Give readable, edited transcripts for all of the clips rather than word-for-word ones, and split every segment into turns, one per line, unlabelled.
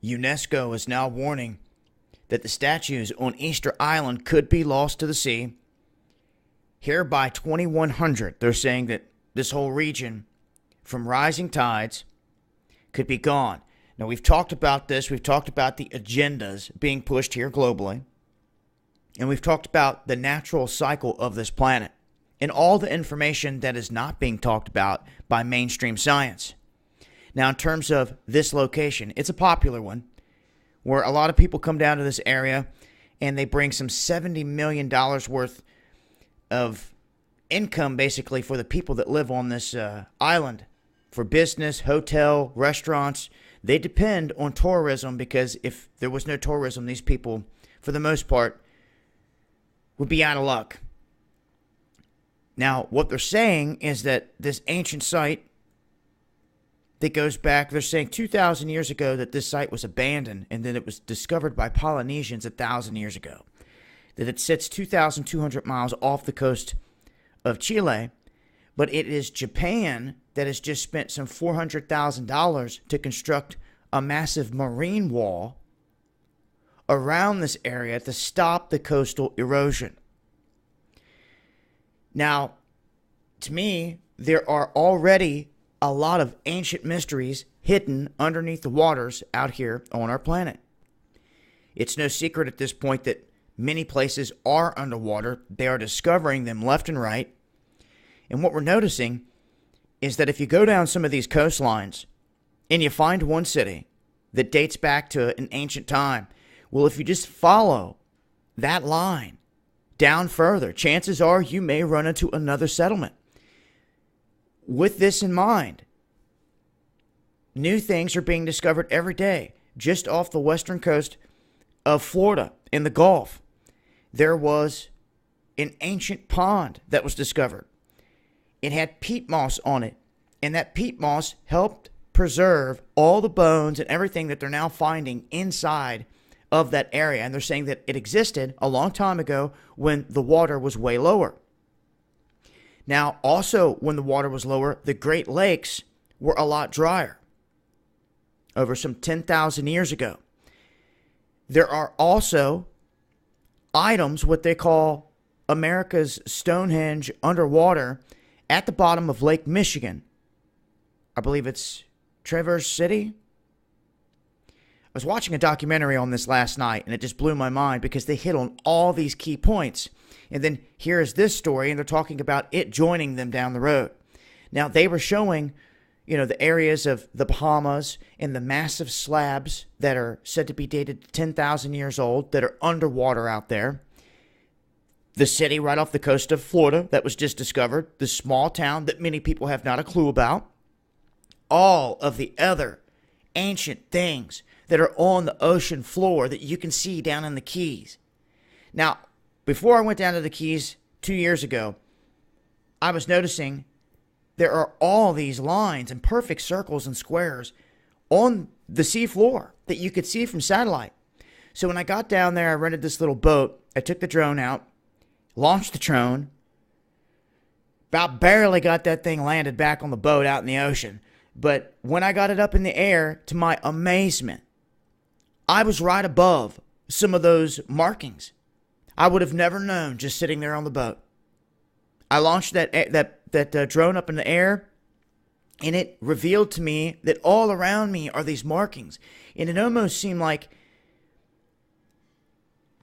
UNESCO is now warning that the statues on Easter Island could be lost to the sea. Here by 2100, they're saying that this whole region, from rising tides, could be gone. Now, we've talked about this. We've talked about the agendas being pushed here globally. And we've talked about the natural cycle of this planet and all the information that is not being talked about by mainstream science. Now, in terms of this location, it's a popular one where a lot of people come down to this area and they bring some $70 million worth of income basically for the people that live on this island, for business, hotel, restaurants. They depend on tourism because if there was no tourism, these people, for the most part, would be out of luck. Now, what they're saying is that this ancient site that goes back, they're saying 2,000 years ago that this site was abandoned and then it was discovered by Polynesians 1,000 years ago. That it sits 2,200 miles off the coast of Chile, but it is Japan that has just spent some $400,000 to construct a massive marine wall around this area to stop the coastal erosion. Now, to me, there are already a lot of ancient mysteries hidden underneath the waters out here on our planet. It's no secret at this point that many places are underwater. They are discovering them left and right. And what we're noticing is that if you go down some of these coastlines and you find one city that dates back to an ancient time, well, if you just follow that line down further, chances are you may run into another settlement. With this in mind, new things are being discovered every day. Just off the western coast of Florida in the Gulf, there was an ancient pond that was discovered. It had peat moss on it, and that peat moss helped preserve all the bones and everything that they're now finding inside of that area. And they're saying that it existed a long time ago when the water was way lower. Now, also, when the water was lower, the Great Lakes were a lot drier over some 10,000 years ago. There are also items, what they call America's Stonehenge underwater, at the bottom of Lake Michigan. I believe it's Traverse City. I was watching a documentary on this last night, and it just blew my mind because they hit on all these key points. And then here is this story, and they're talking about it joining them down the road. Now, they were showing, the areas of the Bahamas and the massive slabs that are said to be dated to 10,000 years old that are underwater out there. The city right off the coast of Florida that was just discovered. The small town that many people have not a clue about. All of the other ancient things that are on the ocean floor that you can see down in the Keys. Now, before I went down to the Keys 2 years ago, I was noticing there are all these lines and perfect circles and squares on the sea floor that you could see from satellite. So when I got down there, I rented this little boat. I took the drone out, launched the drone, about barely got that thing landed back on the boat out in the ocean. But when I got it up in the air, to my amazement, I was right above some of those markings. I would have never known just sitting there on the boat. I launched that drone up in the air, and it revealed to me that all around me are these markings. And it almost seemed like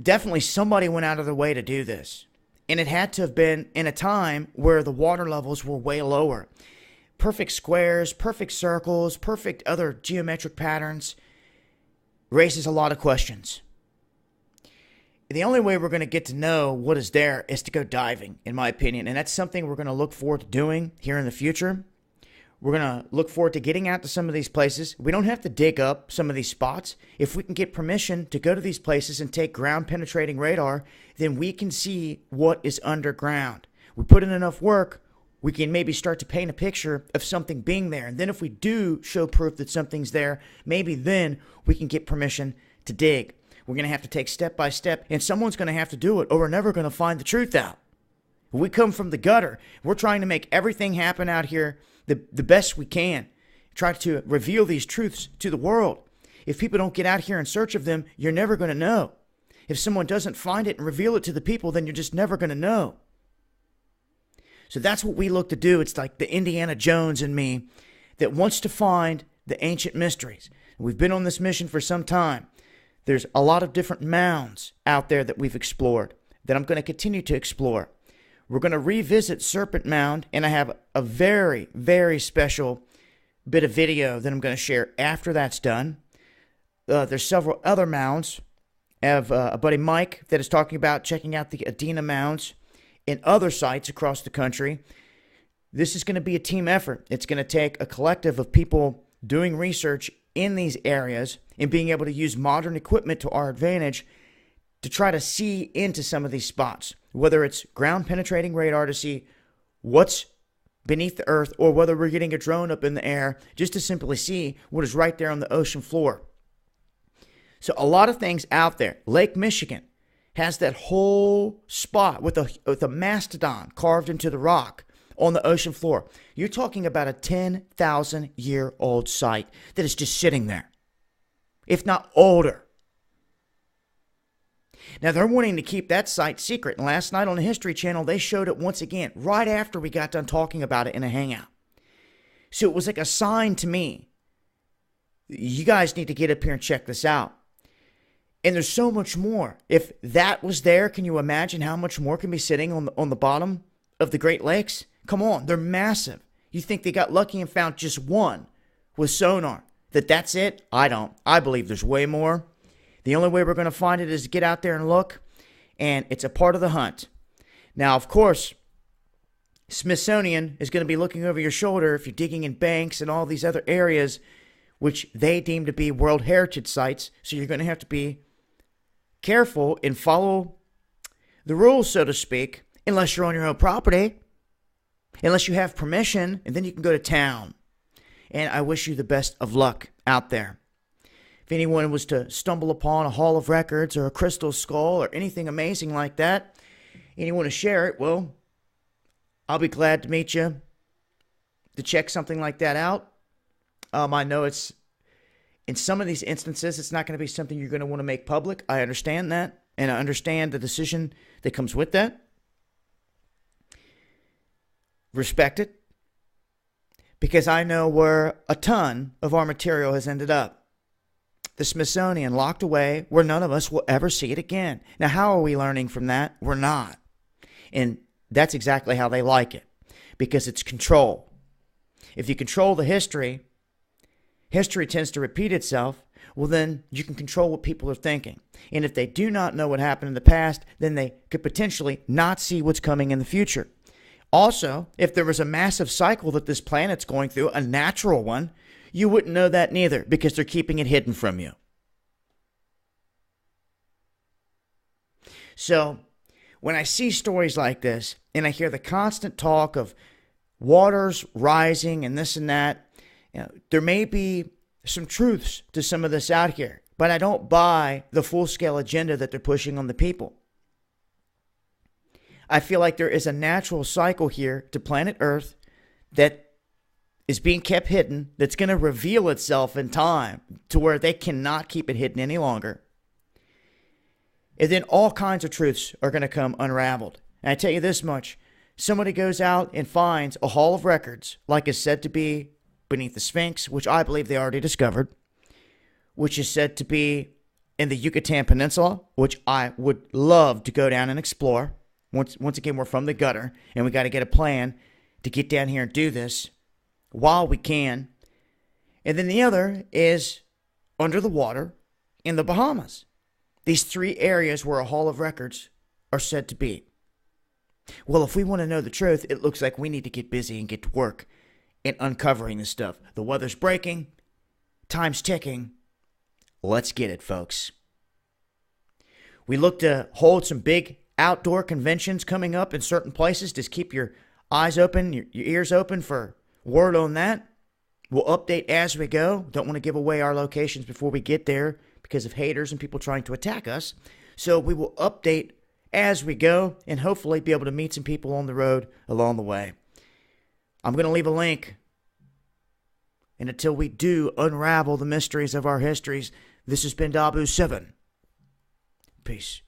definitely somebody went out of their way to do this. And it had to have been in a time where the water levels were way lower. Perfect squares, perfect circles, perfect other geometric patterns raises a lot of questions. The only way we're going to get to know what is there is to go diving, in my opinion. And that's something we're going to look forward to doing here in the future. We're going to look forward to getting out to some of these places. We don't have to dig up some of these spots. If we can get permission to go to these places and take ground-penetrating radar, then we can see what is underground. We put in enough work, we can maybe start to paint a picture of something being there. And then if we do show proof that something's there, maybe then we can get permission to dig. We're going to have to take step by step, and someone's going to have to do it, or we're never going to find the truth out. We come from the gutter. We're trying to make everything happen out here the best we can. Try to reveal these truths to the world. If people don't get out here in search of them, you're never going to know. If someone doesn't find it and reveal it to the people, then you're just never going to know. So that's what we look to do. It's like the Indiana Jones in me that wants to find the ancient mysteries. We've been on this mission for some time. There's a lot of different mounds out there that we've explored that I'm going to continue to explore. We're going to revisit Serpent Mound, and I have a very, very special bit of video that I'm going to share after that's done. There's several other mounds. I have a buddy Mike that is talking about checking out the Adena mounds and other sites across the country. This is going to be a team effort. It's going to take a collective of people doing research in these areas and being able to use modern equipment to our advantage to try to see into some of these spots, whether it's ground penetrating radar to see what's beneath the earth, or whether we're getting a drone up in the air just to simply see what is right there on the ocean floor. So a lot of things out there. Lake Michigan has that whole spot with a mastodon carved into the rock on the ocean floor. You're talking about a 10,000-year-old site that is just sitting there, if not older. Now, they're wanting to keep that site secret. And last night on the History Channel, they showed it once again, right after we got done talking about it in a hangout. So it was like a sign to me. You guys need to get up here and check this out. And there's so much more. If that was there, can you imagine how much more can be sitting on the bottom of the Great Lakes? Come on, they're massive. You think they got lucky and found just one with sonar? That's it? I don't. I believe there's way more. The only way we're going to find it is to get out there and look, and it's a part of the hunt. Now, of course, Smithsonian is going to be looking over your shoulder if you're digging in banks and all these other areas which they deem to be World Heritage Sites, so you're going to have to be careful and follow the rules, so to speak, unless you're on your own property, unless you have permission, and then you can go to town. And I wish you the best of luck out there. If anyone was to stumble upon a Hall of Records or a crystal skull or anything amazing like that, and you want to share it, well, I'll be glad to meet you to check something like that out. I know it's, in some of these instances, it's not going to be something you're going to want to make public. I understand that, and I understand the decision that comes with that. Respect it, because I know where a ton of our material has ended up. The Smithsonian, locked away where none of us will ever see it again. Now, how are we learning from that? We're not. And that's exactly how they like it, because it's control. If you control the history tends to repeat itself, well, then you can control what people are thinking. And if they do not know what happened in the past, then they could potentially not see what's coming in the future. Also, if there was a massive cycle that this planet's going through, a natural one, you wouldn't know that neither, because they're keeping it hidden from you. So, when I see stories like this, and I hear the constant talk of waters rising and this and that, there may be some truths to some of this out here, but I don't buy the full-scale agenda that they're pushing on the people. I feel like there is a natural cycle here to planet Earth that is being kept hidden, that's going to reveal itself in time to where they cannot keep it hidden any longer. And then all kinds of truths are going to come unraveled. And I tell you this much, somebody goes out and finds a Hall of Records, like is said to be beneath the Sphinx, which I believe they already discovered, which is said to be in the Yucatan Peninsula, which I would love to go down and explore. Once again, we're from the gutter, and we got to get a plan to get down here and do this while we can. And then the other is under the water in the Bahamas. These three areas where a Hall of Records are said to be. Well, if we want to know the truth, it looks like we need to get busy and get to work in uncovering this stuff. The weather's breaking. Time's ticking. Let's get it, folks. We look to hold some big outdoor conventions coming up in certain places. Just keep your eyes open, your ears open for word on that. We'll update as we go. Don't want to give away our locations before we get there because of haters and people trying to attack us. So we will update as we go and hopefully be able to meet some people on the road along the way. I'm going to leave a link And until we do unravel the mysteries of our histories, this has been Dabu 7. Peace.